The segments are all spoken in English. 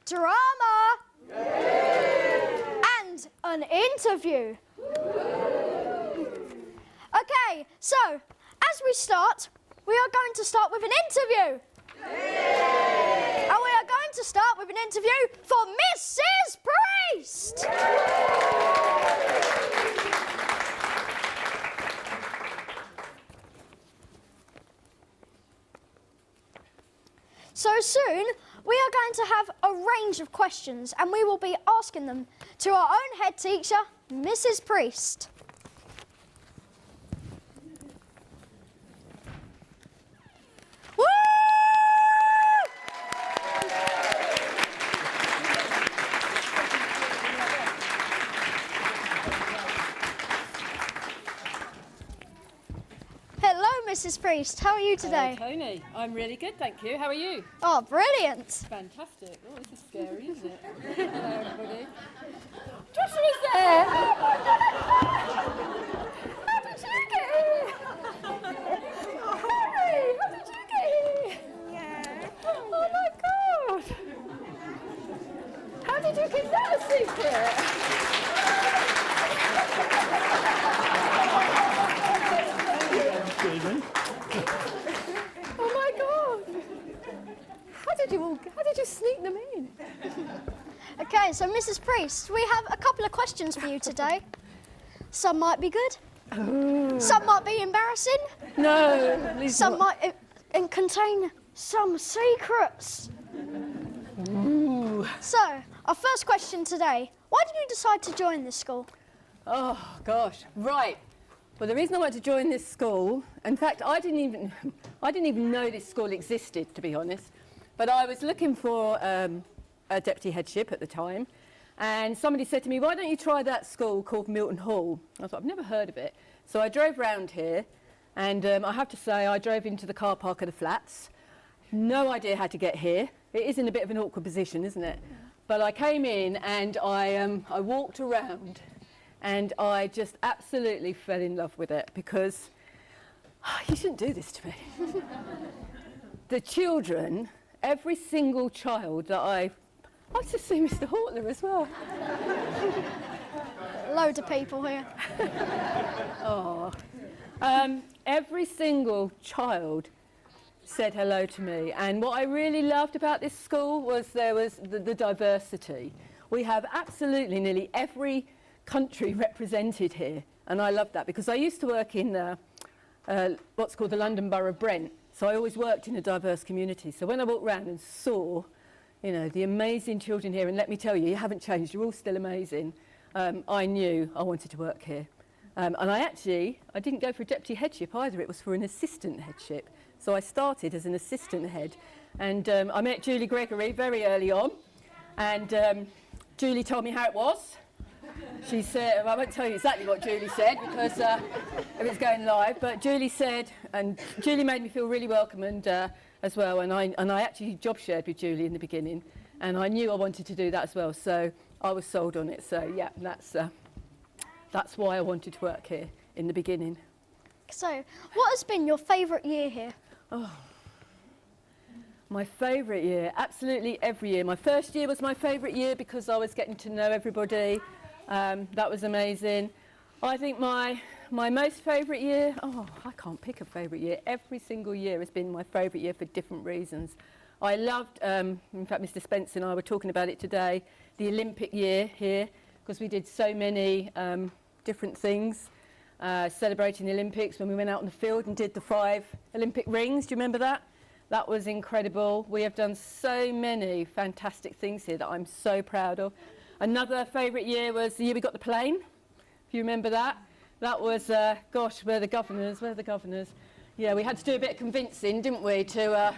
drama, and an interview. Okay, so as we start, we are going to start with an interview. And we are going to start with an interview for Mrs. Priest. So soon, we are going to have a range of questions and we will be asking them to our own head teacher, Mrs. Priest. Woo! Hello, Mrs. Priest. How are you today? Hello, Tony. I'm really good, thank you. How are you? Oh, brilliant. Fantastic. Oh, this is scary, isn't it? Hello, everybody. Joshua's there! How did you get here? Hi, how did you get here? Oh, my God. How did you keep that a secret? Oh my God! How did you sneak them in? Okay, so Mrs. Priest, we have a couple of questions for you today. Some might be good. Some might be embarrassing. No. Some might contain some secrets. Ooh. So, our first question today. Why did you decide to join this school? Oh gosh. Right. Well, the reason I wanted to join this school, in fact, I didn't even know this school existed, to be honest. But I was looking for a deputy headship at the time, and somebody said to me, "Why don't you try that school called Milton Hall?" I thought, I've never heard of it. So I drove round here, and I have to say, I drove into the car park of the flats. No idea how to get here. It is in a bit of an awkward position, isn't it? But I came in and I walked around. And I just absolutely fell in love with it because you shouldn't do this to me. The children, every single child that I just see Mr. Hortler as well. Loads of people here. Oh, every single child said hello to me. And what I really loved about this school was there was the diversity. We have absolutely nearly every country represented here, and I love that because I used to work in what's called the London Borough of Brent, so I always worked in a diverse community. So when I walked around and saw, the amazing children here, and let me tell you, you haven't changed, you're all still amazing, I knew I wanted to work here. And I didn't go for a deputy headship either, it was for an assistant headship. So I started as an assistant head, and I met Julie Gregory very early on, and Julie told me how it was. She said, I won't tell you exactly what Julie said because if it's going live, but Julie said, and Julie made me feel really welcome and as well, and I actually job shared with Julie in the beginning, and I knew I wanted to do that as well, so I was sold on it. So yeah, that's why I wanted to work here in the beginning. So, what has been your favourite year here? Oh, my favourite year, absolutely every year. My first year was my favourite year because I was getting to know everybody. That was amazing. I think my most favourite year, I can't pick a favourite year. Every single year has been my favourite year for different reasons. I loved, in fact, Mr. Spencer and I were talking about it today, the Olympic year here, because we did so many different things, celebrating the Olympics when we went out on the field and did the 5 Olympic rings. Do you remember that? That was incredible. We have done so many fantastic things here that I'm so proud of. Another favourite year was the year we got the plane, if you remember that. That was, where are the governors? Yeah, we had to do a bit of convincing, didn't we, to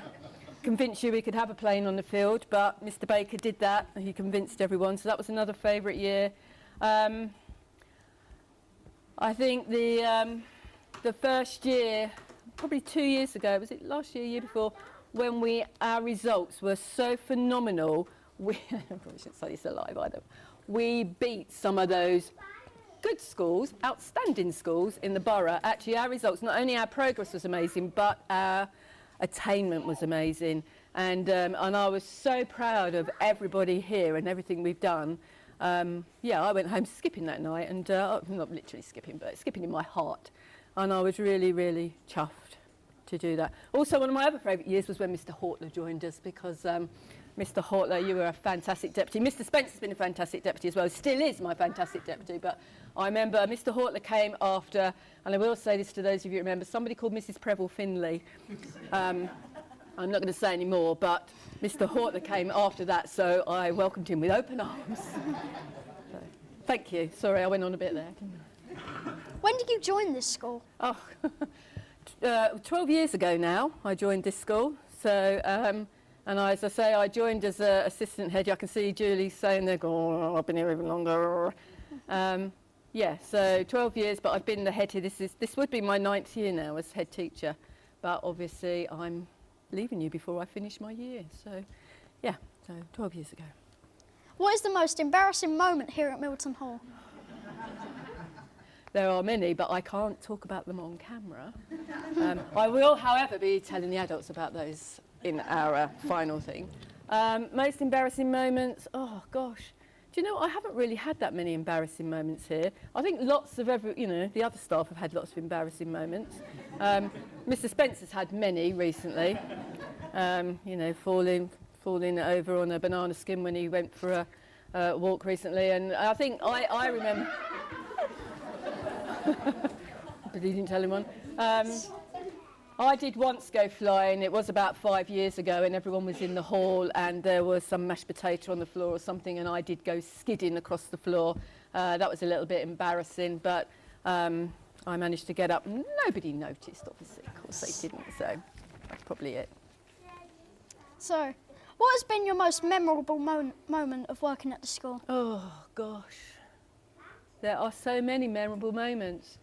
convince you we could have a plane on the field, but Mr. Baker did that, and he convinced everyone, so that was another favourite year. I think the first year, probably 2 years ago, was it last year, year before, when our results were so phenomenal, I probably shouldn't say this alive either, we beat some of those good schools, outstanding schools in the borough. Actually, our results, not only our progress was amazing, but our attainment was amazing. And I was so proud of everybody here and everything we've done. Yeah, I went home skipping that night, and not literally skipping, but skipping in my heart. And I was really, really chuffed to do that. Also, one of my other favourite years was when Mr. Hortler joined us, because Mr. Hortler, you were a fantastic deputy. Mr. Spencer's been a fantastic deputy as well, still is my fantastic deputy, but I remember Mr. Hortler came after, and I will say this to those of you who remember, somebody called Mrs. Preble Finley. I'm not going to say any more, but Mr. Hortler came after that, so I welcomed him with open arms. So, thank you. Sorry, I went on a bit there. When did you join this school? Oh, 12 years ago now, I joined this school. So, and as I say, I joined as an assistant head. I can see Julie saying there, oh, I've been here even longer. Yeah, so 12 years, but I've been the head here. This would be my 9th year now as head teacher, but obviously I'm leaving you before I finish my year. So, yeah, so 12 years ago. What is the most embarrassing moment here at Milton Hall? There are many, but I can't talk about them on camera. I will, however, be telling the adults about those in our final thing. Most embarrassing moments, oh gosh. Do you know, I haven't really had that many embarrassing moments here. I think lots of the other staff have had lots of embarrassing moments. Mr. Spencer's had many recently. You know, falling over on a banana skin when he went for a walk recently. And I think I remember... But he didn't tell anyone. I did once go flying. It was about 5 years ago, and everyone was in the hall, and there was some mashed potato on the floor or something, and I did go skidding across the floor. That was a little bit embarrassing, but I managed to get up. Nobody noticed, obviously. Of course they didn't, so that's probably it. So, what has been your most memorable moment of working at the school? Oh, gosh. There are so many memorable moments.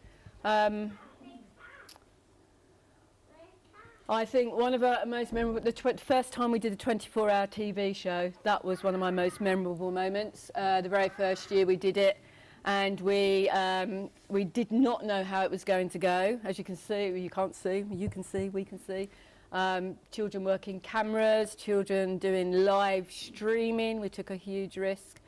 I think one of our most memorable, the first time we did a 24-hour TV show, that was one of my most memorable moments. The very first year we did it, and we did not know how it was going to go. As you can see, you can't see, you can see, we can see. Children working cameras, children doing live streaming. We took a huge risk.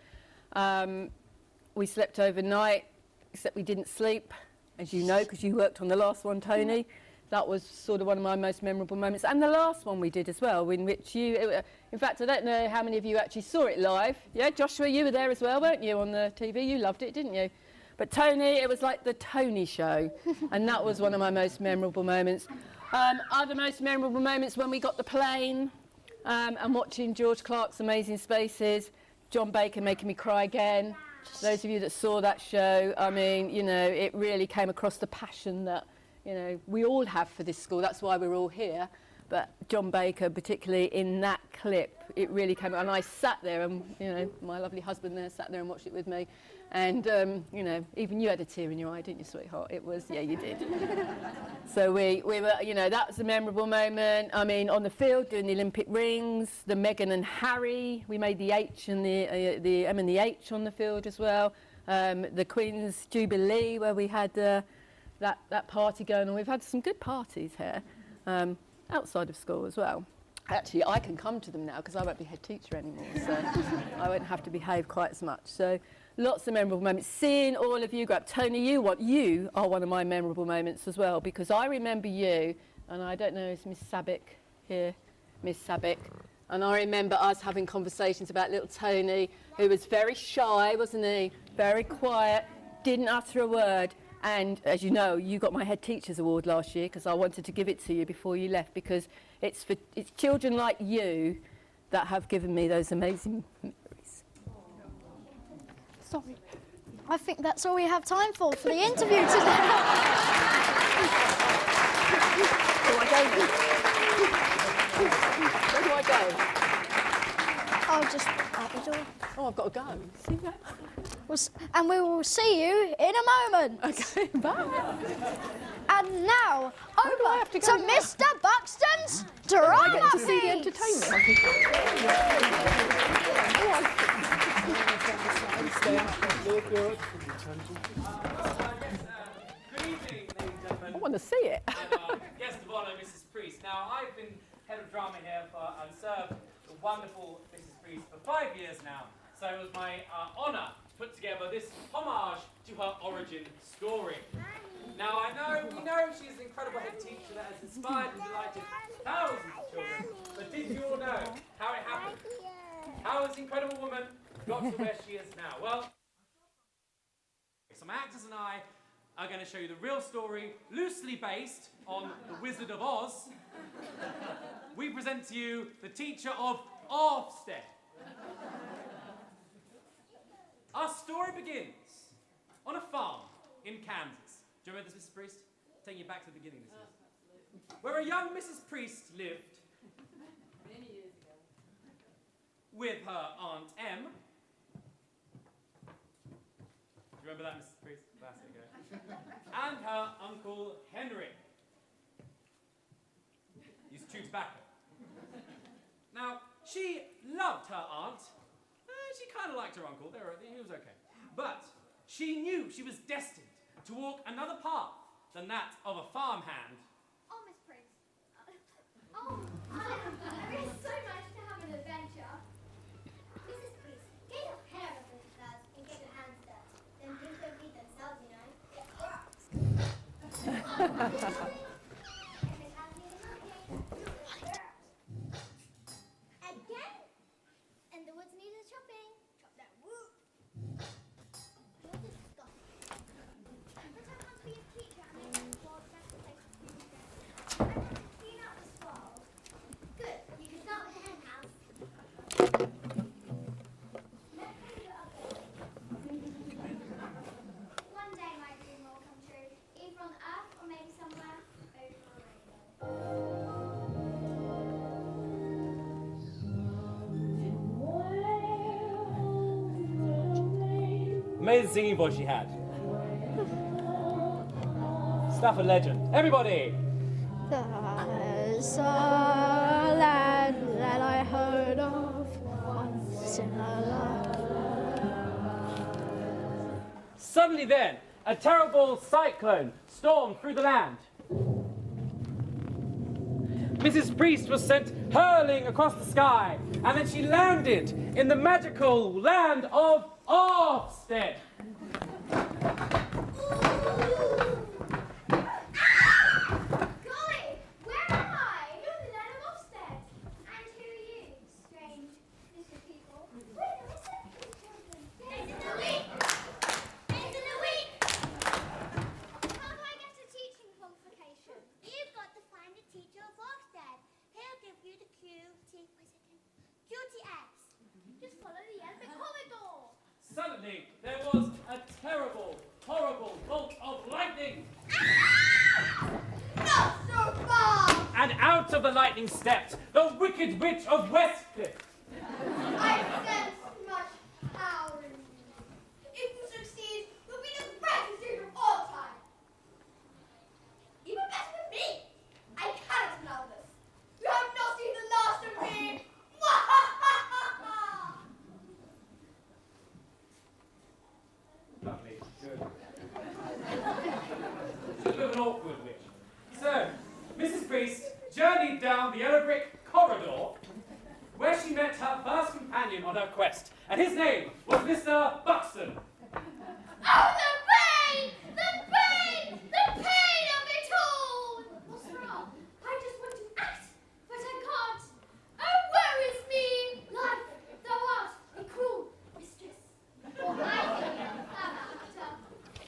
We slept overnight, except we didn't sleep, as you know, because you worked on the last one, Tony. That was sort of one of my most memorable moments. And the last one we did as well, in which in fact, I don't know how many of you actually saw it live. Yeah, Joshua, you were there as well, weren't you, on the TV? You loved it, didn't you? But Tony, it was like the Tony show, and that was one of my most memorable moments. Other most memorable moments when we got the plane and watching George Clark's Amazing Spaces, John Baker making me cry again. Those of you that saw that show, I mean, you know, it really came across the passion that, you know, we all have for this school. That's why we're all here. But John Baker, particularly in that clip, it really came. And I sat there, and you know, my lovely husband there sat there and watched it with me. And you know, even you had a tear in your eye, didn't you, sweetheart? It was, yeah, you did. So we were, you know, that was a memorable moment. I mean, on the field doing the Olympic rings, the Meghan and Harry. We made the H and the M and the H on the field as well. The Queen's Jubilee, where we had that party going on. We've had some good parties here. Outside of school as well. Actually, I can come to them now because I won't be head teacher anymore, so I won't have to behave quite as much. So lots of memorable moments. Seeing all of you grow up. Tony, you are one of my memorable moments as well, because I remember you, and I don't know, is Miss Sabick here? Miss Sabick. And I remember us having conversations about little Tony, who was very shy, wasn't he? Very quiet, didn't utter a word. And as you know, you got my Head Teachers Award last year because I wanted to give it to you before you left, because it's children like you that have given me those amazing memories. Sorry. I think that's all we have time for the interview today. Do I go? Where do I go? I'll just out the door. Oh, I've got to go. See that? And we will see you in a moment. Okay, bye. And now, over to Mr. Buxton's I drama get to see the feed. entertainment. Good evening, I want to see it. guest of honour, Mrs. Priest. Now, I've been head of drama here and served the wonderful Mrs. Priest for 5 years now. So it was my honour to put together this homage to her origin story. Now we know she's an incredible head teacher that has inspired and delighted thousands of children. But did you all know how it happened? How this incredible woman got to where she is now? Well, so my actors and I are going to show you the real story, loosely based on The Wizard of Oz. We present to you the teacher of Ofsted. Our story begins on a farm in Kansas. Do you remember this, Mrs. Priest? Taking you back to the beginning, this is. Where a young Mrs. Priest lived Many years ago. with her Aunt Em. Do you remember that, Mrs. Priest? That's it, okay. And her Uncle Henry. Used to chew tobacco. Now, she loved her aunt. She kind of liked her uncle. He was okay. But she knew she was destined to walk another path than that of a farmhand. Oh, Miss Priest. I wish so much to have an adventure. Mrs. Priest, get your hair up in the clouds and get your hands dirty. Then things don't feed themselves, you know. Again? And the woods needed chopping. Chop that wood. You're disgusting. But I want to be a teacher and make this world a better place for people to go. I want to clean up this world. Good. You can start with the hen house. Let's clean it up there. One day my dream will come true. Either on Earth or maybe somewhere over a rainbow. Amazing singing voice she had. Stuff a legend. Everybody! There's a land that I heard of once in a life. Suddenly then, a terrible cyclone stormed through the land. Mrs. Priest was sent hurling across the sky, and then she landed in the magical land of Ofsted. Golly, where am I? You're the land of Ofsted. And who are you, strange little people? Wait a minute, children. Days in the week. Days in the week. How do I get a teaching qualification? You've got to find the teacher of Ofsted. He'll give you the QTS. Just follow the yellow corridor. Suddenly, there was a terrible, horrible bolt of lightning. Not so far! And out of the lightning stepped the Wicked Witch of Westcliff. I sense much power in you. If you succeed, you'll be the greatest teacher of all time. Even better than me. I cannot allow this. You have not seen the last of me. Lovely. Good. It's a bit of an awkward witch. So, Mrs. Priest journeyed down the yellow brick corridor where she met her first companion on her quest, and his name was Mr. Buxton. Oh, the pain! The pain! The pain of it all! What's wrong? I just want to act, but I can't. Oh, woe is me! Life, thou art a cruel mistress. Or I think it, for that matter.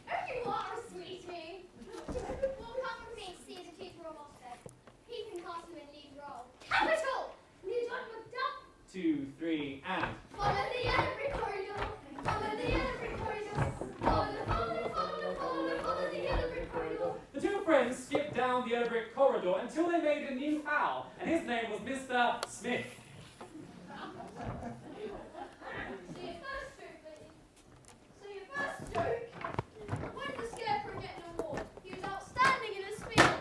Oh, you are a sweetie. Well, come with me to see the teacher of Ofsted. He can cast you in lead role. Capital! Lead on your dump. 2, 3, and... Follow the yellow brick corridor. Follow the yellow brick corridor. Follow the yellow brick corridor. The two friends skipped down the yellow brick corridor until they made a new pal, and his name was Mr. Smith. So your first joke? When did the Scarecrow get an award? He was outstanding in his field.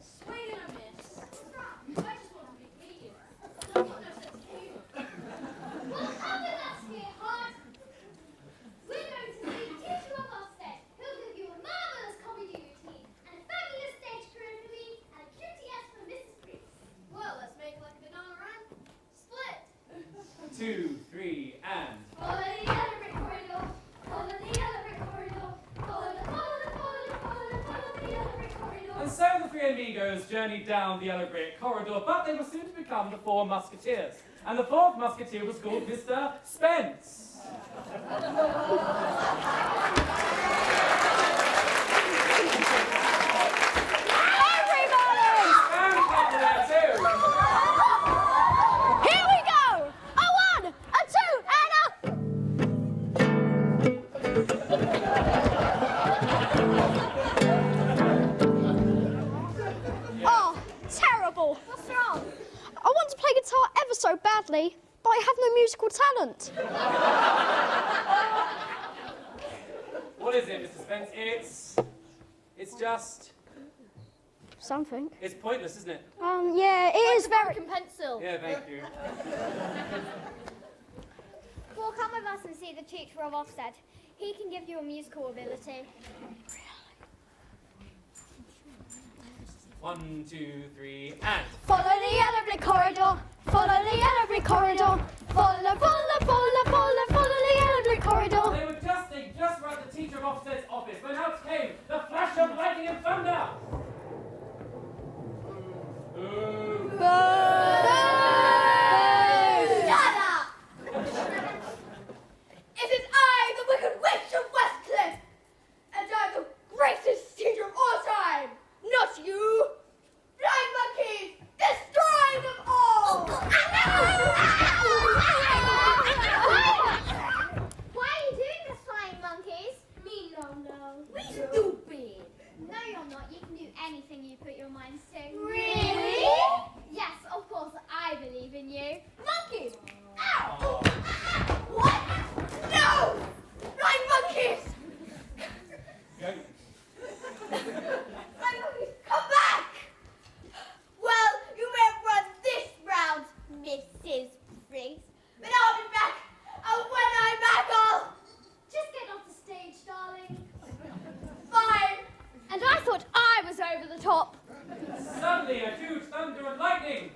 Swing and a miss. I just want to be pleased. I've got no sense of humour. Well, how did that scare hard? We're going to see the teacher of Ofsted. He'll give you a 2, 3, and. Follow the yellow brick corridor. Follow the yellow brick corridor. Follow the yellow brick corridor. And so the three amigos journeyed down the yellow brick corridor, but they were soon to become the four musketeers. And the fourth musketeer was called Mr. Spence. Everybody! And up there too. Here we go! A 1, a 2, and a... Oh, terrible. What's wrong? I want to play guitar ever so badly, but I have no musical talent. What is it, Mr. Spence? It's just. Something. It's pointless, isn't it? Yeah, it is very... Broken pencil. Yeah, thank you. Well, come with us and see the teacher of Ofsted. He can give you a musical ability. 1, 2, 3, and. Follow the yellow brick corridor. Follow the yellow brick corridor. Follow the yellow brick corridor. They just were at the teacher of Ofsted's office when out came the flash of lightning and thunder. Ooh. Shut up! It is I, the Wicked Witch of Westcliff, and I'm the greatest teacher of all time, not you! Blind monkeys, destroy them all! Why are you doing this, flying monkeys? Me no. We stupid! No, you're not. You can do anything you put your minds to. Really? Yes, of course. I believe in you. Monkeys! Ow! What? No! Blind monkeys! Blind monkeys, come back! Well, you may have run this round, Mrs. Briggs, but I'll be back. And when I'm back, I'll just get off the stage, darling. Fine. And I thought I was over the top. Suddenly, a huge thunder and lightning.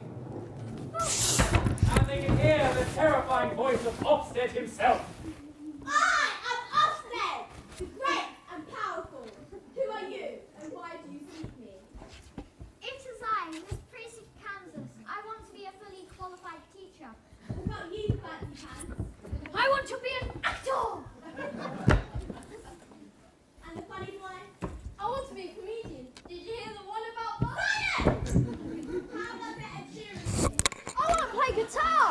And they could hear the terrifying voice of Ofsted himself. I am Ofsted, the great and powerful. Who are you, and why do you seek me? It is I, Miss Priest of Kansas. I want to be a fully qualified teacher. What about you, fancy pants? I want to be an actor. And the funny boy? I want to be a comedian. Did you hear the one about Silence! How about that cheering? I want to play guitar.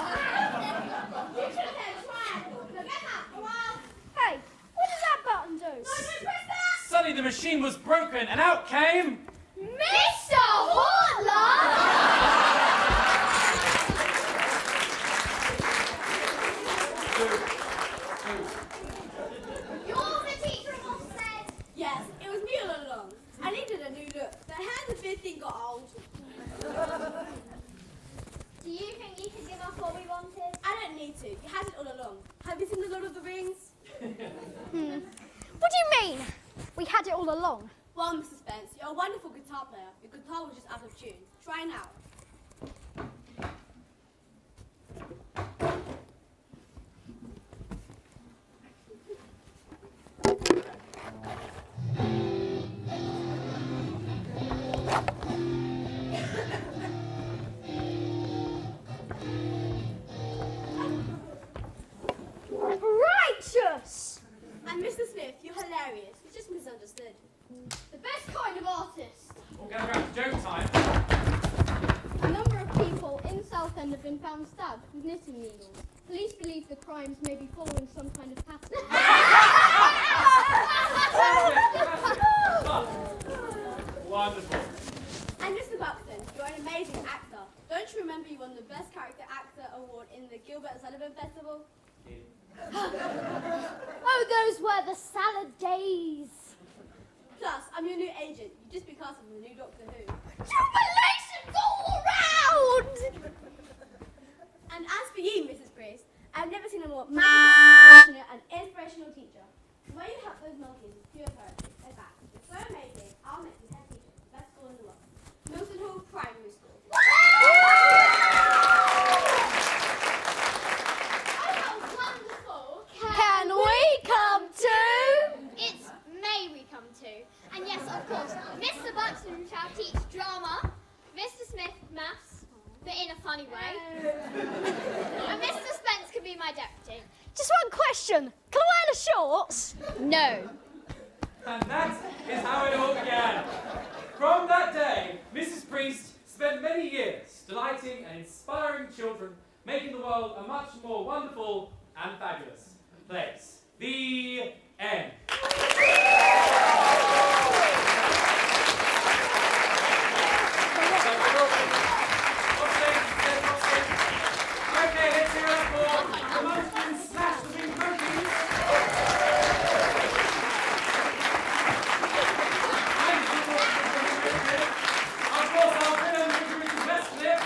You should have had a triangle. Now get up, a while. Hey, what does that button do? No, don't press that! Suddenly, the machine was broken, and out came. Mr. Hortler! You're the teacher of Ofsted. Yes, it was me all along. I needed a new look. The hands of this thing got old. Do you think you could give us what we wanted? I don't need to. You had it all along. Have you seen The Lord of the Rings? What do you mean? We had it all along. Well, Mr. Spence, you're a wonderful guitar player. Your guitar was just out of tune. Try now. Righteous! And Mr. Smith, you're hilarious. You just misunderstood. The best kind of artist. All gather around for joke time. A number of people in Southend have been found stabbed with knitting needles. Police believe the crimes may be following some kind of pattern. Wonderful. And Mr. Buxton, you're an amazing actor. Don't you remember you won the Best Character Actor Award in the Gilbert Sullivan Festival? Oh, those were the salad days. Plus, I'm your new agent. You just become the new Doctor Who. Jubilations all around! And as for you, Mrs. Priest, I've never seen a more magical, passionate, and inspirational teacher. The way you help those monkeys is pure poetry. In fact, it's so amazing, I'll make you head teacher of the best school in the world. Milton Hall Primary School. No. And that is how it all began. From that day, Mrs. Priest spent many years delighting and inspiring children, making the world a much more wonderful and fabulous place. The end. Okay, let's hear it for the Munchkins slash the Big Monkeys. Of course, our villain, Mr. Westcliff.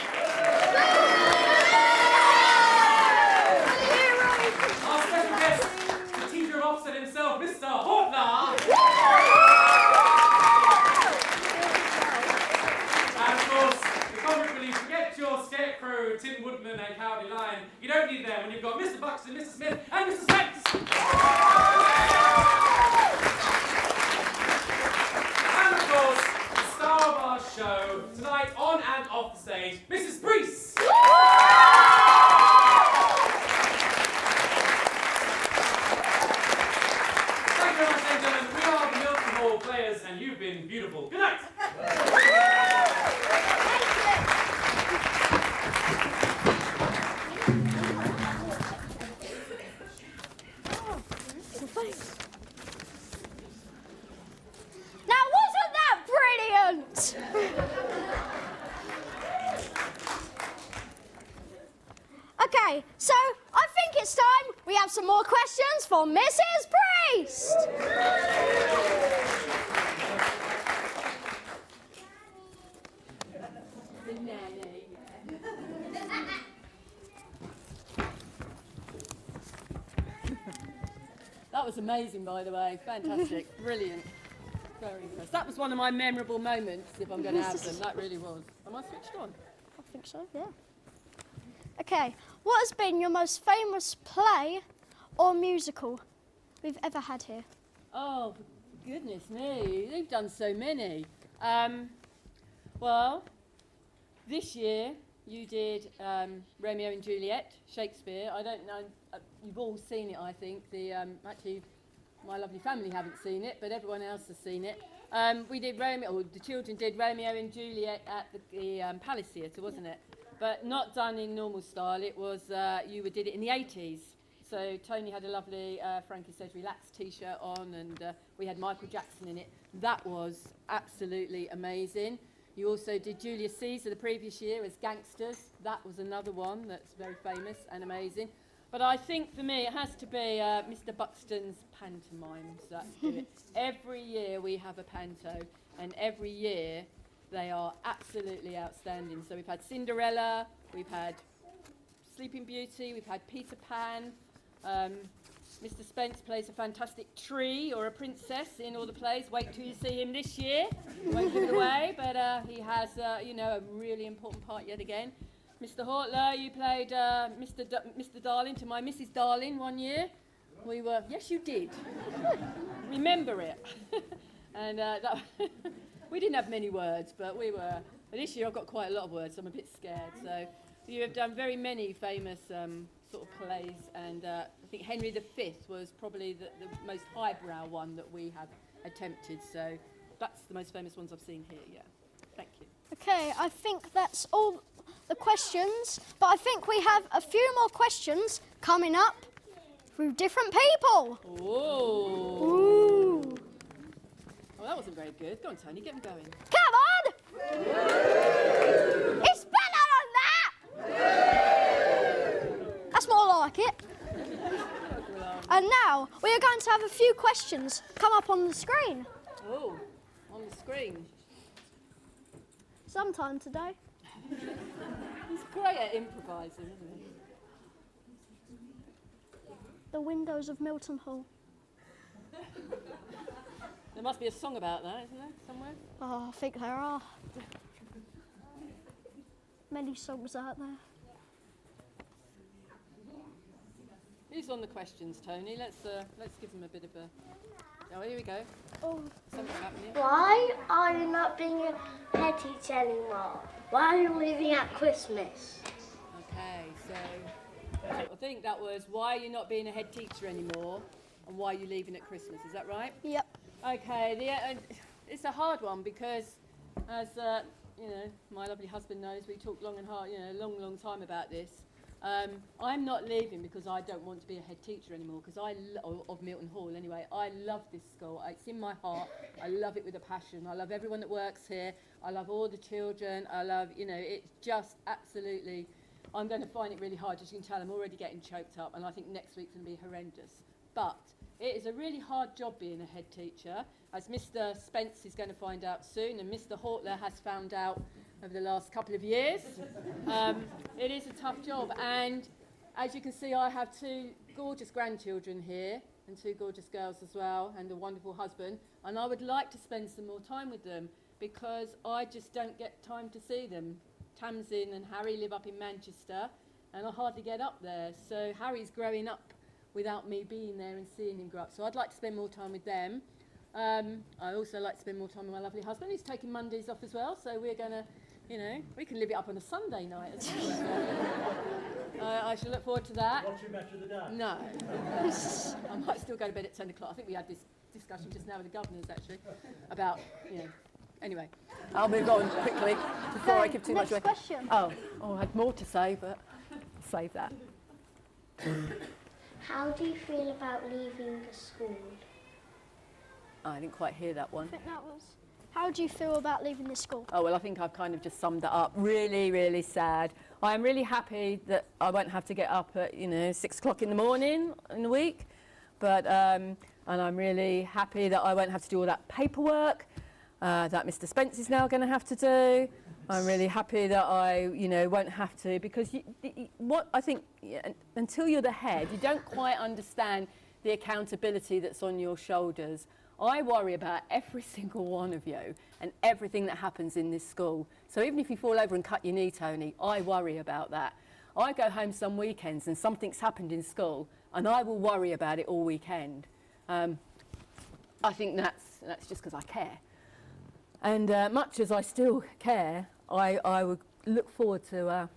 Our special guest, the teacher of Ofsted himself, Mr. Hortler. And of course, the comic relief, forget your Scarecrow, Tin Woodman and Cowardly Lion. You don't need them when you've got Mr. Buxton, Mr. Smith and Mr. Spence. And of course, the star of our show, tonight on and off the stage, Mrs. Priest. Thank you very much, ladies and gentlemen. We are the Milton Hall Players, and you've been beautiful. Good night. Now, wasn't that brilliant? Okay, so I think it's time we have some more questions for Mrs. Priest. That was amazing, by the way. Fantastic. Brilliant. Very impressed. That was one of my memorable moments, if I'm going to have them. That really was. Am I switched on? I think so, yeah. Okay, what has been your most famous play or musical we've ever had here? Oh, for goodness me. They've done so many. Well, this year you did Romeo and Juliet, Shakespeare. I don't know, you've all seen it, I think. Actually, my lovely family haven't seen it, but everyone else has seen it. We did the children did Romeo and Juliet at the Palace Theatre, wasn't it? But not done in normal style. It was, did it in the 80s. So Tony had a lovely Frankie Says Relax t-shirt on, and we had Michael Jackson in it. That was absolutely amazing. You also did Julius Caesar the previous year as Gangsters. That was another one that's very famous and amazing. But I think for me it has to be Mr. Buxton's pantomimes that do it. Every year we have a panto, and every year they are absolutely outstanding. So we've had Cinderella, we've had Sleeping Beauty, we've had Peter Pan. Mr. Spence plays a fantastic tree or a princess in all the plays. Wait till you see him this year. Won't give it away, but he has, a really important part yet again. Mr. Hortler, you played Mr. Darling to my Mrs. Darling one year. Yes, you did. Remember it. And we didn't have many words, but but this year I've got quite a lot of words, so I'm a bit scared. So you have done very many famous sort of plays, and I think Henry V was probably the most highbrow one that we have attempted. So that's the most famous ones I've seen here, yeah. Thank you. Okay, I think that's all the questions, but I think we have a few more questions coming up through different people. Ooh. Ooh. Oh, that wasn't very good. Go on, Tony, get them going. Come on! It's better than that! That's more like it. And now we are going to have a few questions come up on the screen. Oh, on the screen. Sometime today. He's great at improvising, isn't he? The windows of Milton Hall. There must be a song about that, isn't there, somewhere? Oh, I think there are. Many songs out there. Who's on the questions, Tony? Let's give them a bit of a... Oh, here we go. Oh. Something's happening. Why are you not being a head teacher anymore? Why are you leaving at Christmas? Okay, so I think that was, why are you not being a head teacher anymore? and why you're leaving at Christmas. Is that right? Yep. Okay, it's a hard one because, as you know, my lovely husband knows, we talked long and hard, you know, a long time about this. I'm not leaving because I don't want to be a head teacher anymore, because of Milton Hall anyway. I love this school. It's in my heart. I love it with a passion. I love everyone that works here. I love all the children. I love, you know, it's just absolutely, I'm going to find it really hard. As you can tell, I'm already getting choked up, and I think next week's going to be horrendous. But it is a really hard job being a head teacher, as Mr. Spence is going to find out soon, and Mr. Hortler has found out over the last couple of years. It is a tough job, and as you can see, I have 2 gorgeous grandchildren here, and 2 gorgeous girls as well, and a wonderful husband, and I would like to spend some more time with them, because I just don't get time to see them. Tamsin and Harry live up in Manchester, and I hardly get up there, so Harry's growing up without me being there and seeing him grow up, so I'd like to spend more time with them. I also like to spend more time with my lovely husband. He's taking Mondays off as well, so we're going to, you know, we can live it up on a Sunday night as well. I shall look forward to that. What's your match of the day? No. I might still go to bed at 10 o'clock. I think we had this discussion just now with the governors, actually, about, you know, anyway. I'll move on quickly before I give too much away. Next question. Oh, I had more to say, but save that. How do you feel about leaving the school? I didn't quite hear that one. I think that was. How do you feel about leaving this school? Oh, well, I think I've kind of just summed it up. Really, really sad. I am really happy that I won't have to get up at, you know, 6 o'clock in the morning in the week. But, and I'm really happy that I won't have to do all that paperwork that Mr. Spence is now going to have to do. I'm really happy that I, you know, won't have to, because what I think, until you're the head, you don't quite understand the accountability that's on your shoulders. I worry about every single one of you and everything that happens in this school. So even if you fall over and cut your knee, Tony, I worry about that. I go home some weekends and something's happened in school, and I will worry about it all weekend. I think that's just because I care. And much as I still care, I would look forward to,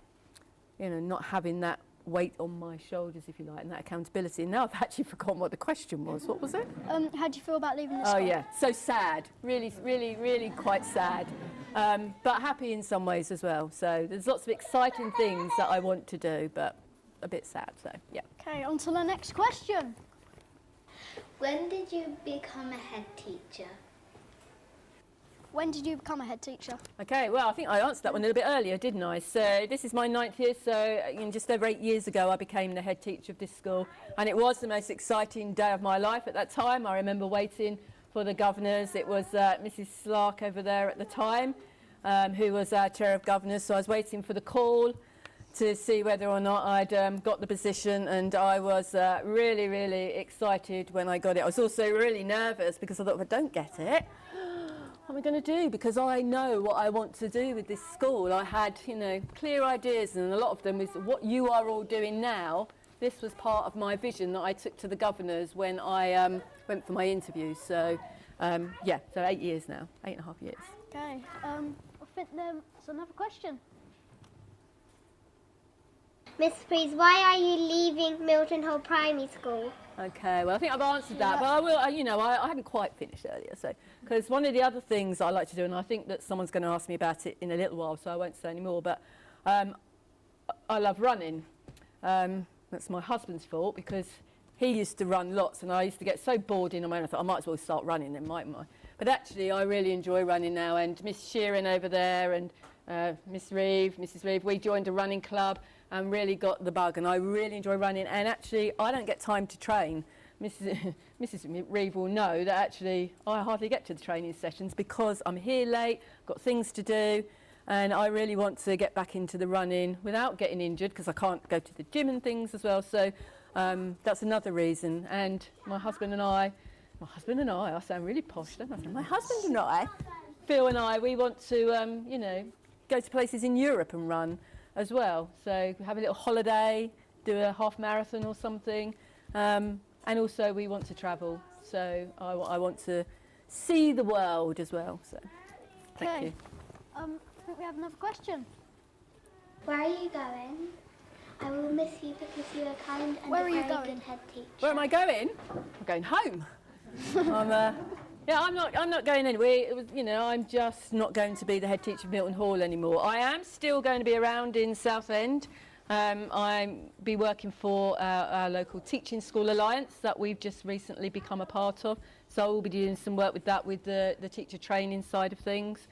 you know, not having that weight on my shoulders, if you like, and that accountability. And now I've actually forgotten what the question was. What was it? How do you feel about leaving this Oh, school? yeah. So sad. Really, really, really quite sad. But happy in some ways as well. So there's lots of exciting things that I want to do, but a bit sad. So, yeah. Okay, on to the next question. When did you become a head teacher? When did you become a head teacher? Okay, well, I think I answered that one a little bit earlier, didn't I? So this is my 9th year, so just over 8 years ago I became the head teacher of this school, and it was the most exciting day of my life at that time. I remember waiting for the governors. It was Mrs. Slark over there at the time, who was our chair of governors, so I was waiting for the call to see whether or not I'd got the position, and I was really, really excited when I got it. I was also really nervous because I thought, if I don't get it, what am I going to do? Because I know what I want to do with this school. I had, you know, clear ideas, and a lot of them is what you are all doing now. This was part of my vision that I took to the governors when I went for my interview. So, yeah, so 8 years now, 8.5 years. Okay, I think there's another question. Miss Breeze, why are you leaving Milton Hall Primary School? Okay, well, I think I've answered that, but I will, you know, I hadn't quite finished earlier, so, because one of the other things I like to do, and I think that someone's going to ask me about it in a little while, so I won't say any more, but I love running. That's my husband's fault, because he used to run lots, and I used to get so bored in a moment, I thought I might as well start running then, mightn't I? But actually, I really enjoy running now, and Miss Sheeran over there, and Mrs. Reeve, we joined a running club, and really got the bug, and I really enjoy running, and actually I don't get time to train. Mrs. Reeve will know that actually I hardly get to the training sessions because I'm here late, got things to do, and I really want to get back into the running without getting injured, because I can't go to the gym and things as well, so that's another reason. And my husband and I sound really posh, don't I? My husband and I, Phil and I, we want to you know, go to places in Europe and run as well. So have a little holiday, do a half marathon or something, and also we want to travel. So I want to see the world as well. So thank you. I think we have another question. Where are you going? I will miss you because you are kind and Where are a you very going? good head teacher. Where am I going? I'm going home. I'm not going anywhere. It was, I'm just not going to be the head teacher of Milton Hall anymore. I am still going to be around in Southend. I'll be working for our local Teaching School Alliance that we've just recently become a part of. So I will be doing some work with that, with the teacher training side of things.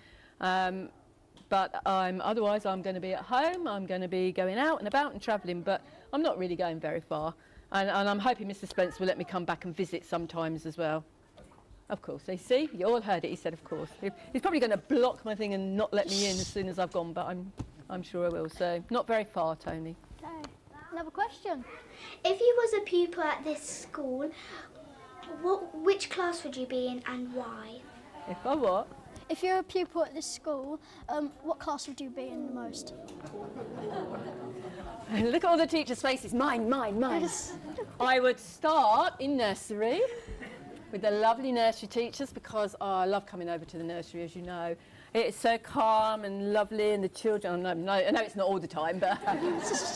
But otherwise I'm going to be at home. I'm going to be going out and about and travelling, but I'm not really going very far. And I'm hoping Mr. Spence will let me come back and visit sometimes as well. Of course. You see, you all heard it. He said, of course. He's probably going to block my thing and not let me in as soon as I've gone, but I'm sure I will. So not very far, Tony. Okay. Another question. If you was a pupil at this school, which class would you be in and why? If I what? If you're a pupil at this school, what class would you be in the most? Look at all the teachers' faces. Mine. I would start in nursery with the lovely nursery teachers because I love coming over to the nursery, as you know. It's so calm and lovely, and the children, I know it's not all the time, but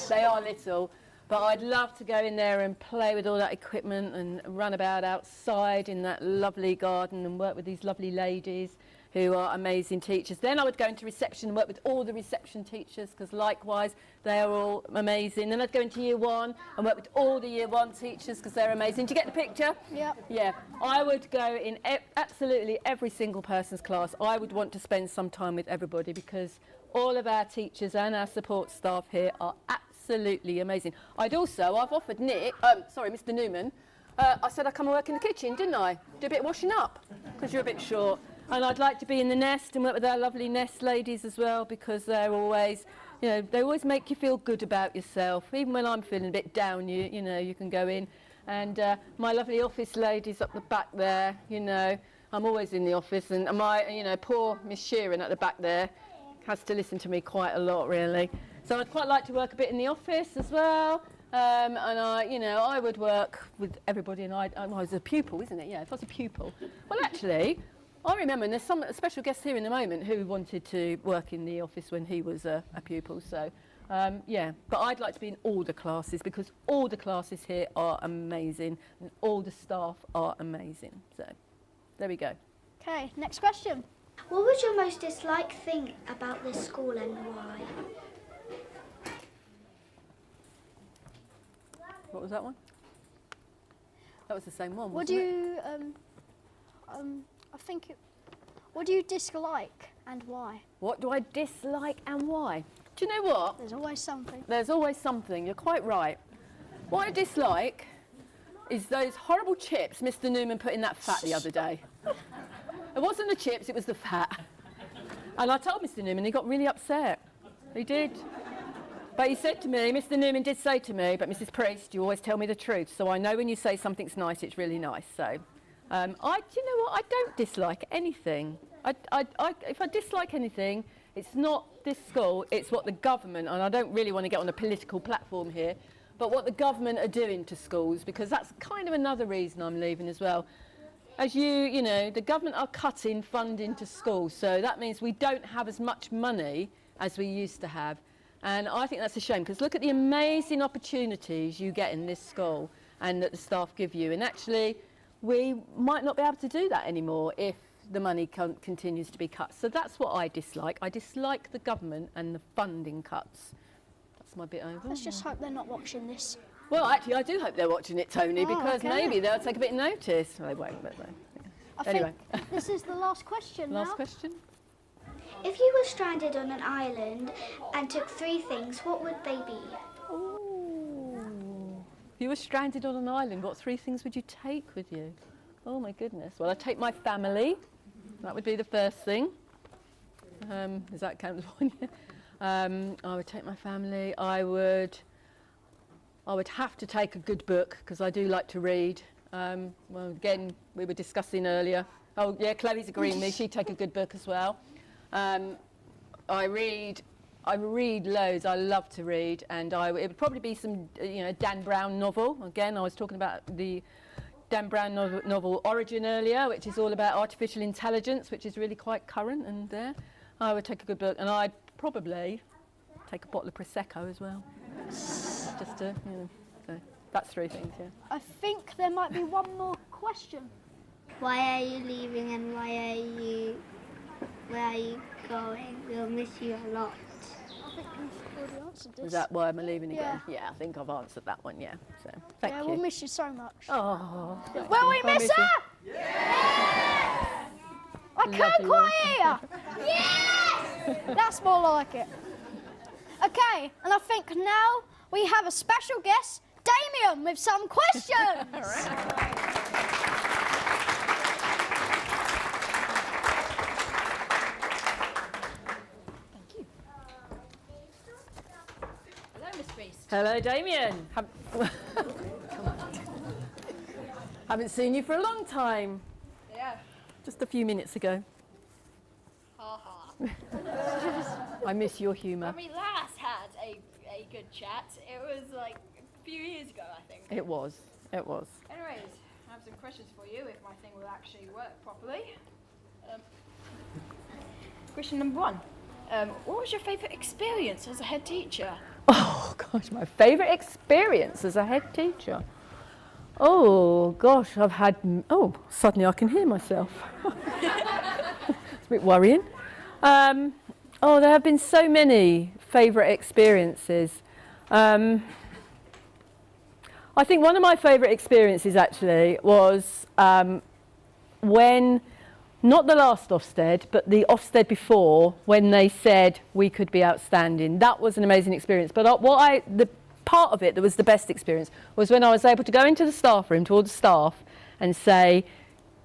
they are little. But I'd love to go in there and play with all that equipment and run about outside in that lovely garden and work with these lovely ladies who are amazing teachers. Then I would go into reception and work with all the reception teachers because likewise they are all amazing. Then I'd go into year 1 and work with all the year 1 teachers because they're amazing. Do you get the picture? Yeah. Yeah. I would go in absolutely every single person's class. I would want to spend some time with everybody because all of our teachers and our support staff here are absolutely amazing. I've offered Mr. Newman, I said I'd come and work in the kitchen, didn't I? Do a bit of washing up because you're a bit short. And I'd like to be in the nest and work with our lovely nest ladies as well because they're always, they always make you feel good about yourself. Even when I'm feeling a bit down, you can go in. And my lovely office ladies up the back there, I'm always in the office. And my, poor Miss Sheeran at the back there has to listen to me quite a lot, really. So I'd quite like to work a bit in the office as well. And I would work with everybody. And I was a pupil, isn't it? Yeah, if I was a pupil. Well, actually, I remember, and there's some special guests here in a moment who wanted to work in the office when he was a pupil. So, but I'd like to be in all the classes because all the classes here are amazing and all the staff are amazing. So, there we go. Okay, next question. What was your most disliked thing about this school and why? What was that one? That was the same one, What wasn't do it? you, what do you dislike and why? What do I dislike and why? Do you know what? There's always something. There's always something, you're quite right. What I dislike is those horrible chips Mr. Newman put in that fat the other day. It wasn't the chips, it was the fat. And I told Mr. Newman, he got really upset. He did. But he said to me, Mr. Newman did say to me, but Mrs. Priest, you always tell me the truth, so I know when you say something's nice, it's really nice. So, do you know what? I don't dislike anything. If I dislike anything, it's not this school, it's what the government, and I don't really want to get on a political platform here, but what the government are doing to schools, because that's kind of another reason I'm leaving as well. As the government are cutting funding to schools, so that means we don't have as much money as we used to have. And I think that's a shame, because look at the amazing opportunities you get in this school and that the staff give you. And actually, we might not be able to do that anymore if the money continues to be cut. So that's what I dislike. I dislike the government and the funding cuts. That's my bit over. Let's just hope they're not watching this. Well, actually, I do hope they're watching it, Tony, because okay. maybe they'll take a bit of notice. Well, they won't, but anyway. I think this is the last question now. Last question. If you were stranded on an island and took 3 things, what would they be? Ooh. If you were stranded on an island, what 3 things would you take with you? Oh my goodness. Well, I'd take my family. That would be the first thing. Does that count as one? I would take my family. I would have to take a good book because I do like to read. Well, again, we were discussing earlier. Oh yeah, Chloe's agreeing with me. She'd take a good book as well. I read loads. I love to read, and it would probably be some, Dan Brown novel. Again, I was talking about the Dan Brown novel Origin earlier, which is all about artificial intelligence, which is really quite current. And there, I would take a good book, and I'd probably take a bottle of Prosecco as well. just to, so that's 3 things, yeah. I think there might be one more question. Why are you leaving and where are you going? We'll miss you a lot. I think we've already answered this. Is that why I'm leaving again? Yeah. Yeah, I think I've answered that one, yeah. So, thank Yeah, you. we'll miss you so much. Oh, thank Will you. we I miss you. her? Yes! I can't you. quite hear. Yes! That's more like it. Okay, and I think now we have a special guest, Damien, with some questions. Hello, Miss Priest. Hello, Damien. Haven't seen you for a long time. Yeah. Just a few minutes ago. Ha ha. I miss your humour. When we last had a good chat, it was like a few years ago, I think. It was. Anyways, I have some questions for you if my thing will actually work properly. Question number 1. What was your favourite experience as a head teacher? Oh, gosh, my favourite experience as a head teacher. Oh, gosh, I've had... Oh, suddenly I can hear myself. It's a bit worrying. There have been so many favourite experiences. I think one of my favourite experiences, actually, was when... Not the last Ofsted, but the Ofsted before, when they said we could be outstanding. That was an amazing experience. But the part of it that was the best experience was when I was able to go into the staff room to all the staff and say,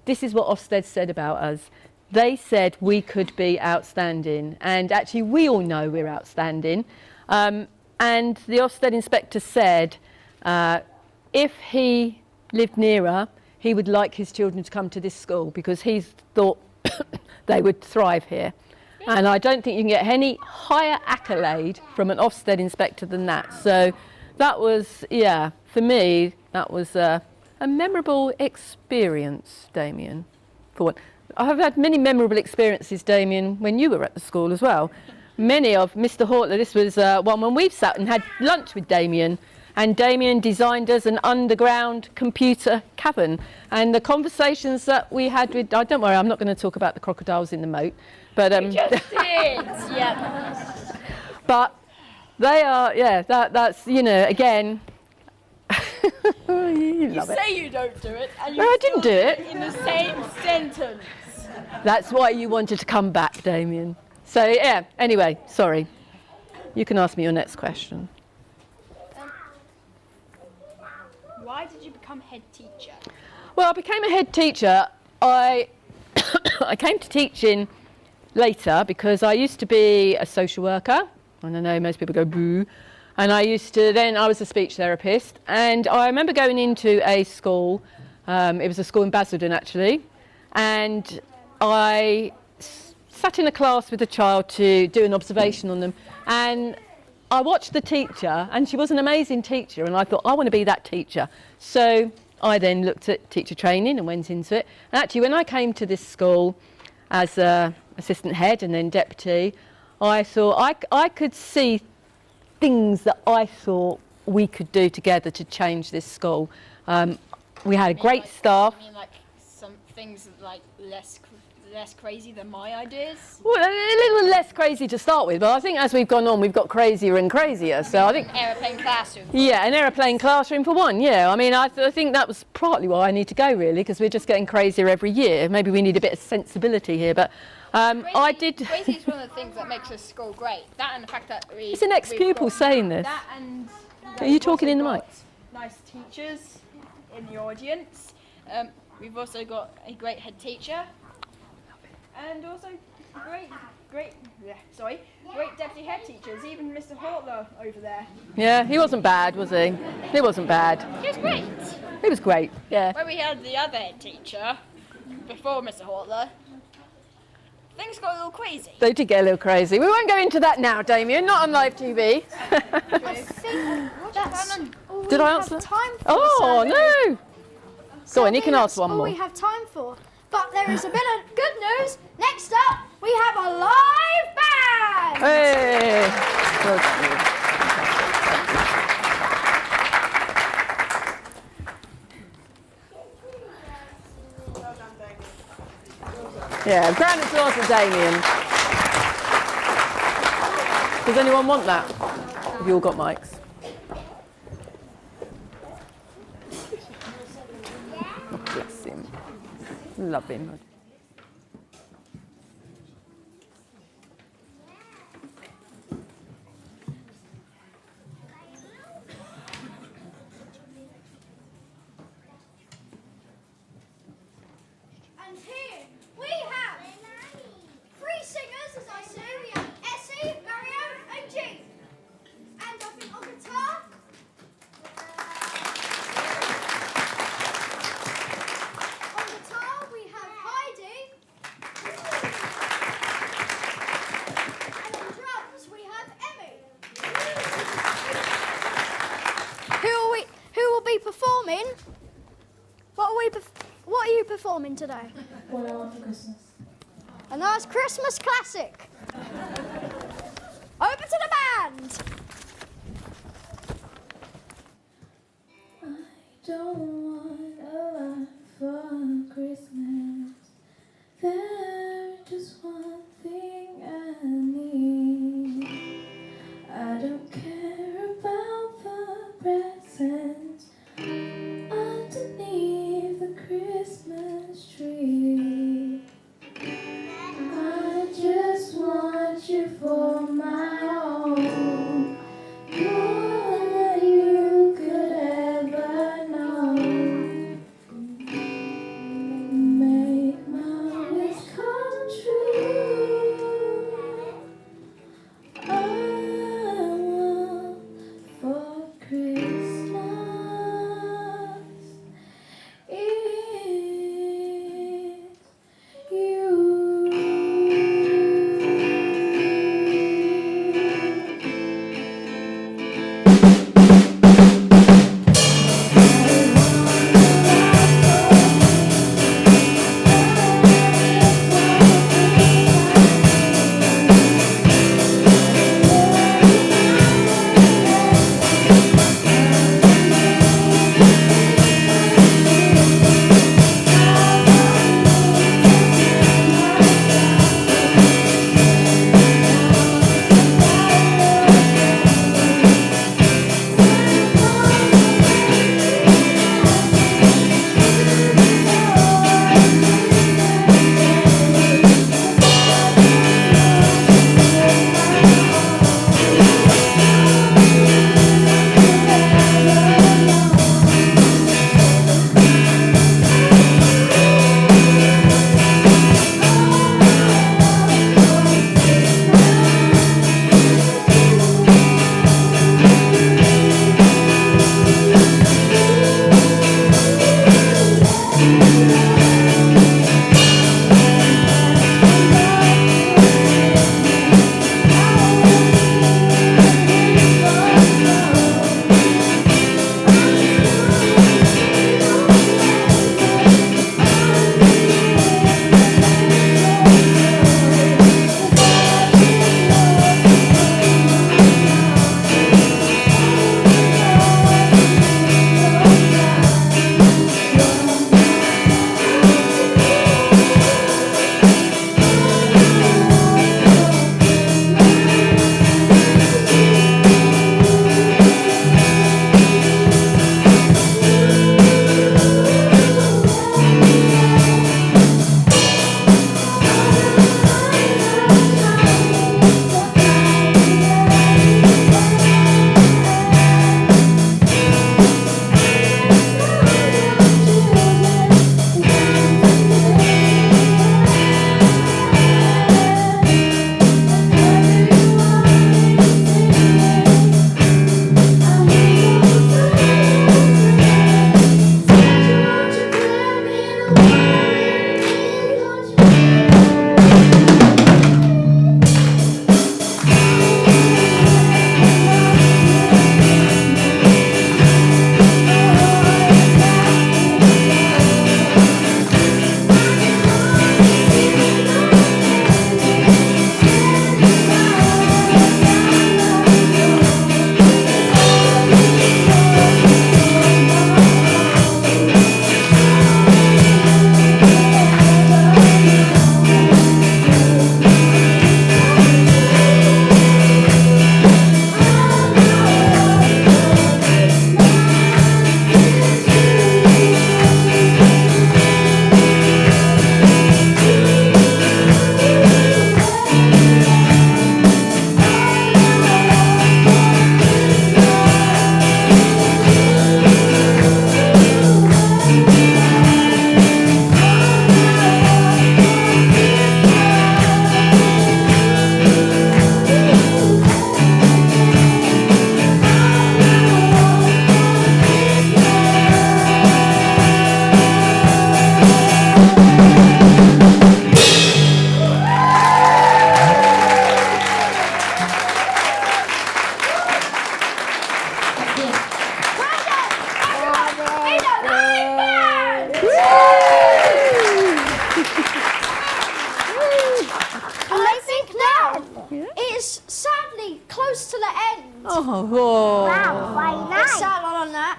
this is what Ofsted said about us. They said we could be outstanding. And actually, we all know we're outstanding. And the Ofsted inspector said if he lived nearer, he would like his children to come to this school because he thought they would thrive here. And I don't think you can get any higher accolade from an Ofsted inspector than that. So that was, yeah, for me, that was a memorable experience, Damien. For one. I have had many memorable experiences, Damien, when you were at the school as well. Many of Mr. Hortler, this was one when we've sat and had lunch with Damien. And Damien designed us an underground computer cavern. And the conversations that we had with... don't worry, I'm not going to talk about the crocodiles in the moat. But, You just did! Yep. But they are, yeah, that's, again... you love it. Say you don't do it, and you No, I didn't do it. in the same sentence. That's why you wanted to come back, Damien. So, yeah, anyway, sorry. You can ask me your next question. Why did you become head teacher? Well, I became a head teacher. I came to teaching later because I used to be a social worker. And I know most people go boo. And I was a speech therapist. And I remember going into a school, it was a school in Basildon actually. And I sat in a class with a child to do an observation on them. And I watched the teacher, and she was an amazing teacher, and I thought, I want to be that teacher. So I then looked at teacher training and went into it. And actually, when I came to this school as assistant head and then deputy, I thought I could see things that I thought we could do together to change this school. We had a great staff. I mean, like some things like less crazy than my ideas. Well, a little less crazy to start with, but I think as we've gone on, we've got crazier and crazier. So I think Aeroplane classroom. yeah, an aeroplane classroom for one. Yeah, I mean, I think that was partly why I need to go really, because we're just getting crazier every year. Maybe we need a bit of sensibility here, but I did. Crazy is one of the things that makes this school great. That and the fact that we. It's an ex-pupil saying this. That and. Are you talking in the mic? Nice teachers in the audience. We've also got a great head teacher. And also great deputy head teachers, even Mr. Hortler over there. Yeah, he wasn't bad, was he? He wasn't bad. He was great. He was great. Yeah. When we had the other head teacher, before Mr. Hortler, things got a little crazy. They did get a little crazy. We won't go into that now, Damien. Not on live TV. Did I answer? Time for Oh no! Go on, you can Sadly, ask one that's all more. we have time for. But there is a bit of good news. Next up, we have a live band. Hey! Yeah, grand applause for Damien. Does anyone want that? Have you all got mics? Oh, bless him. Love him. And here we have three singers, as I say. We have Essie, Marianne, and Jean. And I think on guitar. On guitar we have Heidi. And on drums we have Emmy. Who will be performing? What are you performing today? What I Want for Christmas. A nice Christmas classic. Over to the band. I don't want a lot for Christmas. There's just one thing I need. I don't care about the presents underneath the Christmas tree. I just want you for my own, more than you could ever know. Make my wish come true. I want to the end. Oh, whoa. Wow, quite Bit nice. salad on that.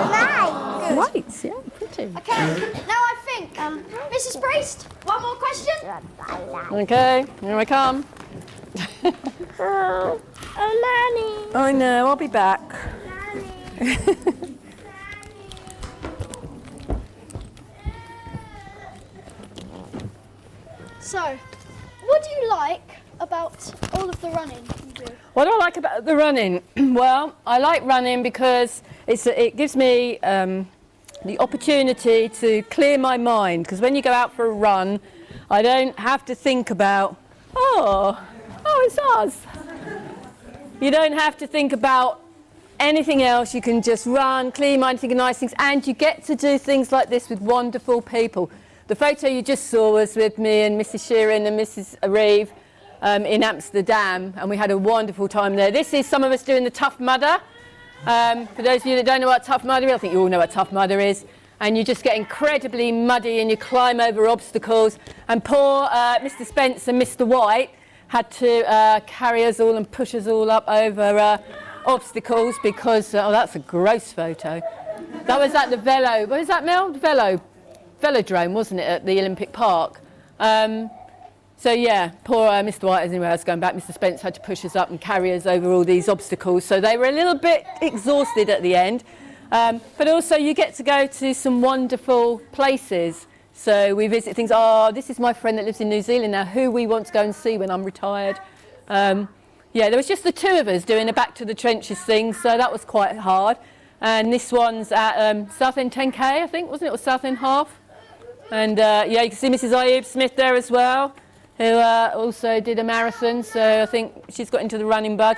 Nice. Right, yeah, pretty. Okay, now I think, Mrs. Priest, one more question. Okay, here I come. Oh, Nanny. I know, I'll be back. So, what do you like about all of the running you do? What do I like about the running? Well, I like running because it gives me the opportunity to clear my mind. Because when you go out for a run, I don't have to think about, oh, it's us. You don't have to think about anything else. You can just run, clear your mind, think of nice things, and you get to do things like this with wonderful people. The photo you just saw was with me and Mrs. Sheeran and Mrs. Reeve in Amsterdam, and we had a wonderful time there. This is some of us doing the Tough Mudder. For those of you that don't know what Tough Mudder is, I think you all know what Tough Mudder is. And you just get incredibly muddy and you climb over obstacles. And poor Mr. Spence and Mr. White had to carry us all and push us all up over obstacles because, oh, that's a gross photo. That was at the Velo, what is that, Mel? The Velodrome, wasn't it, at the Olympic Park? So yeah, poor Mr. White, anyway, I was going back, Mr. Spence had to push us up and carry us over all these obstacles. So they were a little bit exhausted at the end. But also you get to go to some wonderful places. So we visit things, oh, this is my friend that lives in New Zealand now, who we want to go and see when I'm retired. Yeah, there was just the two of us doing a Back to the Trenches thing, so that was quite hard. And this one's at Southend 10K, I think, wasn't it, or Southend Half? And yeah, you can see Mrs. Ayub Smith there as well, who also did a marathon, so I think she's got into the running bug.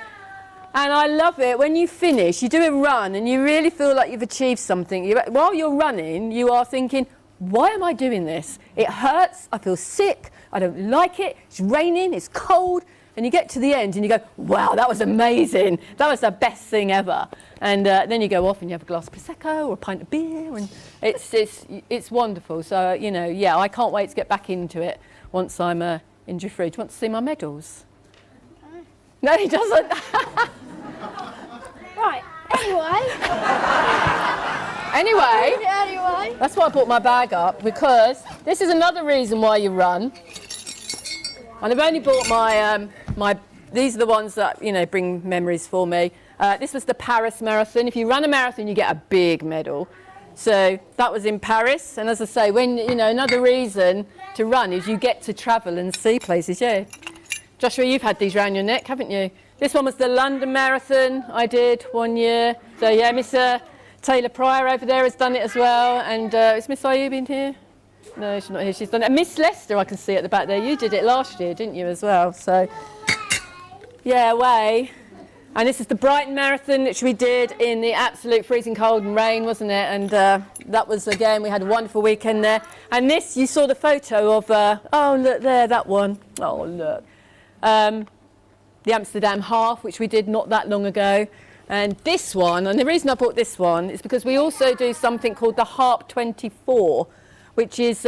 And I love it, when you finish, you do a run and you really feel like you've achieved something. While you're running, you are thinking, why am I doing this? It hurts, I feel sick, I don't like it, it's raining, it's cold. And you get to the end and you go, wow, that was amazing. That was the best thing ever. And then you go off and you have a glass of Prosecco or a pint of beer. And it's wonderful. So, you know, yeah, I can't wait to get back into it once I'm injury-free. Do you want to see my medals? No, he doesn't. Right, anyway. Anyway, that's why I brought my bag up, because this is another reason why you run. And I've only bought these are the ones that, you know, bring memories for me. This was the Paris Marathon. If you run a marathon, you get a big medal. So that was in Paris. And as I say, when, you know, another reason to run is you get to travel and see places. Yeah. Joshua, you've had these round your neck, haven't you? This one was the London Marathon I did one year. So yeah, Miss Taylor Pryor over there has done it as well. And is Miss Ayub in here? No, she's not here. She's done it. And Miss Lester, I can see at the back there. You did it last year, didn't you, as well? So, yeah, away. And this is the Brighton Marathon, which we did in the absolute freezing cold and rain, wasn't it? And that was, again, we had a wonderful weekend there. And this, you saw the photo of, oh, look there, that one. Oh, look. The Amsterdam Half, which we did not that long ago. And this one, and the reason I bought this one is because we also do something called the Harp 24, which is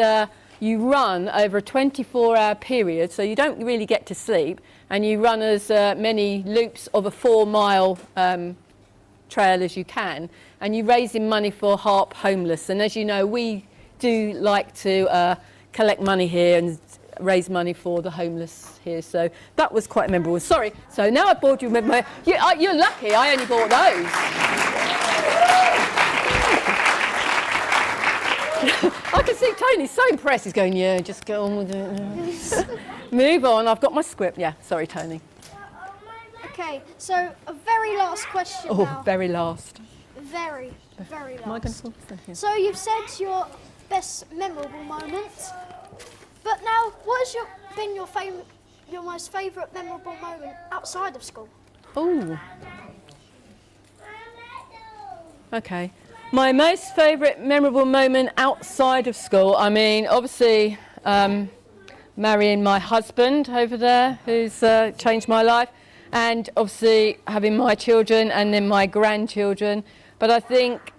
you run over a 24-hour period, so you don't really get to sleep, and you run as many loops of a 4-mile trail as you can, and you're raising money for Harp Homeless. And as you know, we do like to collect money here and raise money for the homeless here, so that was quite memorable. Sorry, so now I bored you with my... You're lucky, I only bought those. I can see Tony's so impressed. He's going, yeah, just go on with it. Move on. I've got my script. Yeah, sorry, Tony. Okay, so a very last question now. Very last. Very, very Am I going last. to stand here? So you've said your best memorable moment, but now what has been your most favourite memorable moment outside of school? Oh. Okay. My most favourite memorable moment outside of school, I mean, obviously marrying my husband over there, who's changed my life, and obviously having my children and then my grandchildren. But I think,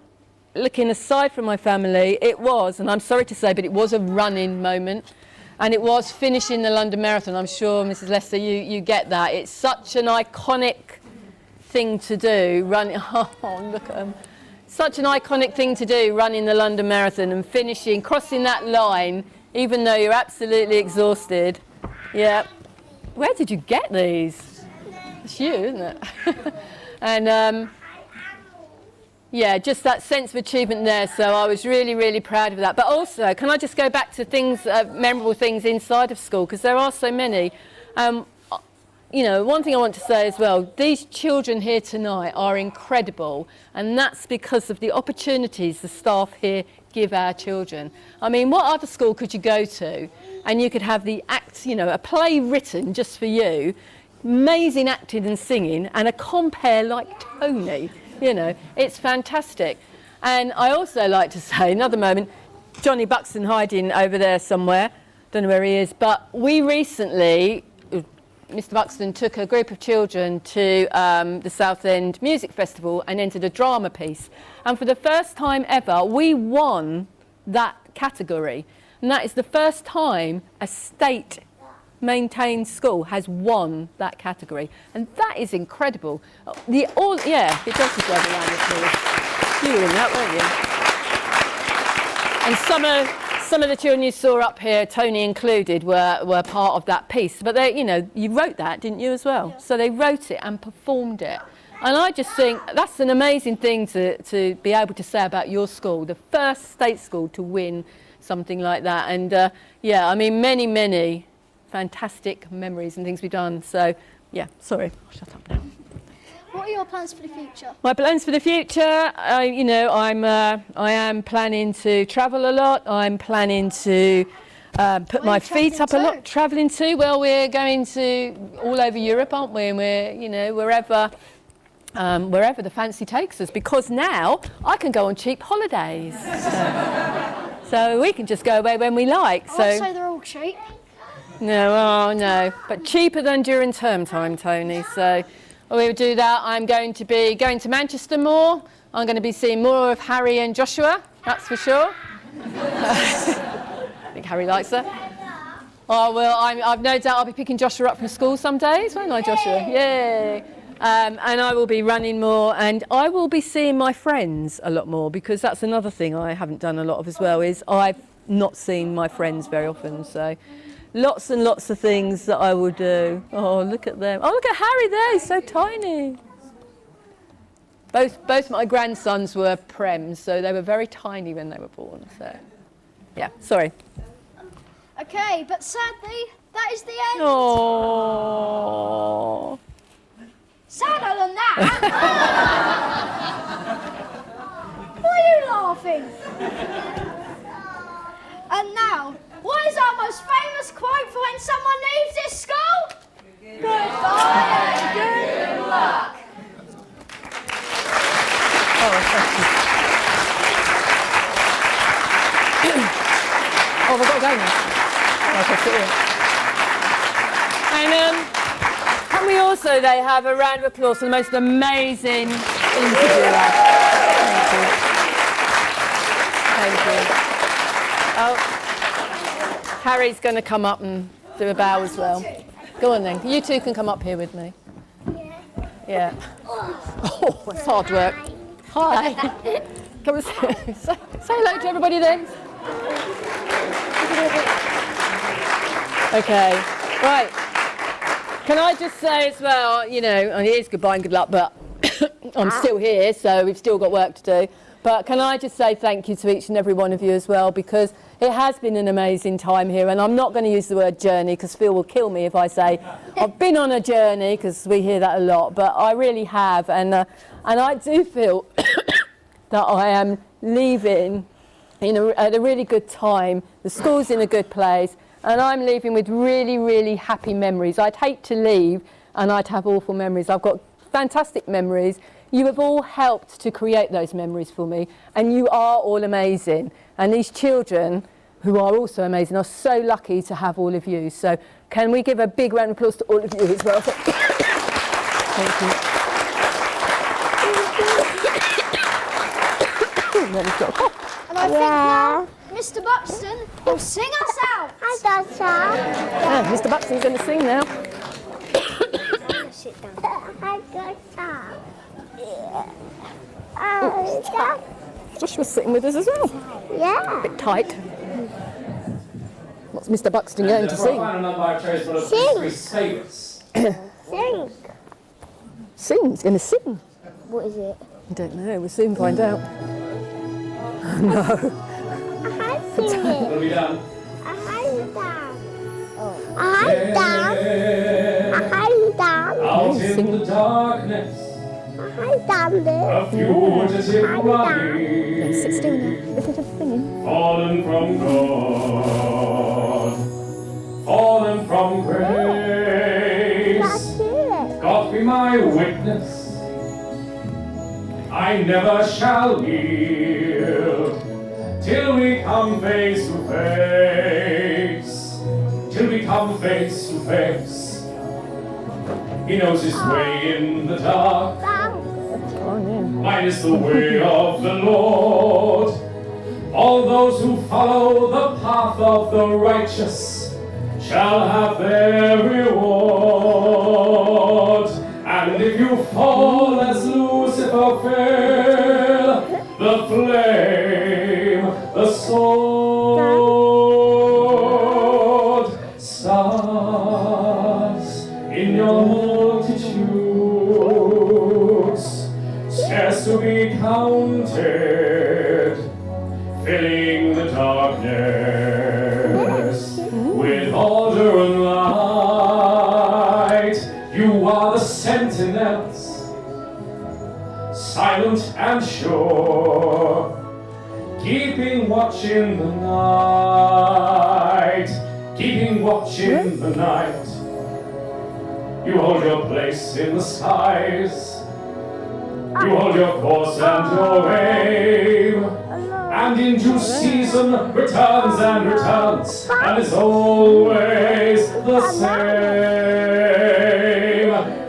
looking aside from my family, it was, and I'm sorry to say, but it was a running moment. and it was finishing the London Marathon. I'm sure, Mrs. Lester, you get that. It's such an iconic thing to do, oh, look at them. Such an iconic thing to do, running the London Marathon and finishing, crossing that line, even though you're absolutely exhausted. Yeah. Where did you get these? It's you, isn't it? And yeah, just that sense of achievement there. So I was really, really proud of that. But also, can I just go back to things, memorable things inside of school, because there are so many. You know, one thing I want to say as well, these children here tonight are incredible, and that's because of the opportunities the staff here give our children. I mean, what other school could you go to and you could have the act, you know, a play written just for you, amazing acting and singing, and a compere like Tony, you know, it's fantastic. And I also like to say, another moment, Johnny Buxton hiding over there somewhere, don't know where he is, but we recently, Mr. Buxton took a group of children to the Southend Music Festival and entered a drama piece. And for the first time ever, we won that category. And that is the first time a state-maintained school has won that category. And that is incredible. Yeah, it does just run around the school. You were in that, weren't you? And some of the children you saw up here, Tony included, were part of that piece. But they, you know, you wrote that, didn't you, as well? Yeah. So they wrote it and performed it. And I just think that's an amazing thing to be able to say about your school, the first state school to win something like that. And yeah, I mean, many, many fantastic memories and things we've done. So yeah, sorry, I'll shut up now. What are your plans for the future? My plans for the future, you know, I am planning to travel a lot. I'm planning to put my feet up a lot. Travelling to? Well, we're going to all over Europe, aren't we? And we're, you know, wherever the fancy takes us. Because now I can go on cheap holidays. So we can just go away when we like. I won't say they're all cheap. No, oh no, but cheaper than during term time, Tony. So. We will do that. I'm going to be going to Manchester more. I'm going to be seeing more of Harry and Joshua, that's for sure. I think Harry likes her. Oh, well, I've no doubt I'll be picking Joshua up from school some days, won't I, Joshua? Yay! And I will be running more, and I will be seeing my friends a lot more, because that's another thing I haven't done a lot of as well, is I've not seen my friends very often, so... Lots and lots of things that I will do. Oh, look at them. Oh, look at Harry there. He's so tiny. Both my grandsons were prems, so they were very tiny when they were born. So, yeah, sorry. Okay, but sadly, that is the end. Oh. Sadder than that. Why are you laughing? And now, what is our most famous quote for when someone leaves this school? Goodbye and good luck. Oh, thank you. Oh, we've got to go now. Okay, sit here. And can we also, they have a round of applause for the most amazing interviewer. Thank you. Thank you. Oh. Harry's going to come up and do a bow as well. Go on then. You two can come up here with me. Yeah. Oh, it's hard work. Hi. Come and say hello to everybody then. Okay. Right. Can I just say as well, you know, and it is goodbye and good luck, but I'm still here, so we've still got work to do. But can I just say thank you to each and every one of you as well, because it has been an amazing time here, and I'm not going to use the word journey because Phil will kill me if I say I've been on a journey, because we hear that a lot, but I really have, and I do feel that I am leaving at a really good time. The school's in a good place, and I'm leaving with really, really happy memories. I'd hate to leave and I'd have awful memories. I've got fantastic memories. You have all helped to create those memories for me, and you are all amazing. And these children, who are also amazing, are so lucky to have all of you. So can we give a big round of applause to all of you as well? Thank you. And I think now Mr. Buxton will sing us out. out. Hi, Dasha. Yeah, Mr. Buxton's going to sing now. Sit down. Hi, Dasha. Oh, Joshua's sitting with us as well. yeah. Bit tight. What's Mr. Buxton going to The sing? final number I've chosen one of Sing. Miss Priest's favourites. Sing. Sing. He's going to sing. What is it? I don't know. We'll soon find out. I sing it. It'll be done. I down. Out in the darkness, a fugitive body, Sit still now. Listen to the singing. fallen from God, fallen from grace. God be my witness, I never shall yield till we come face to face, till we come face to face. He knows his way in the dark, Oh, yeah. mine is the way of the Lord. All those who follow the path of the righteous shall have their reward. And if you fall as Lucifer fell, the flame, the sword, stars in your multitudes, scarce to be counted, filling the darkness with order and light. You are the sentinels, silent and sure, keeping watch in the night, keeping watch in the night. You hold your place in the skies, you hold your course and your aim, and in due season returns and returns, and is always the same.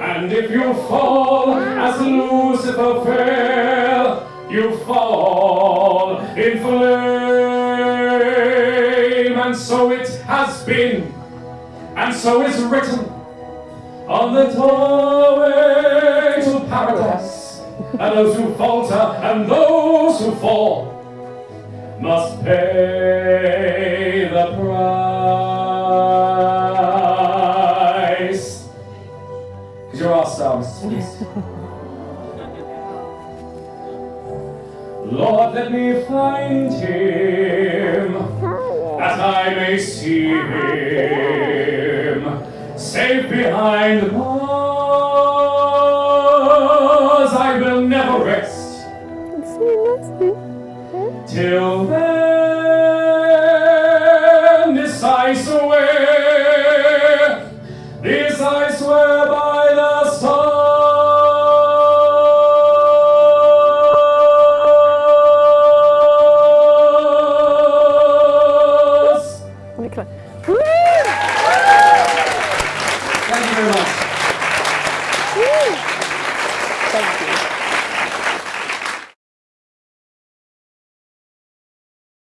And if you fall as Lucifer fell, you fall in flame. And so it has been, and so is written on the doorway to paradise. And those who falter and those who fall must pay the price. Because you're our star, Mrs. Priest. Lord, let me find him, that I may see him, safe behind the bars. I will never rest till then. This I swear, this I swear by the stars. Really close. Thank you very much. Thank you.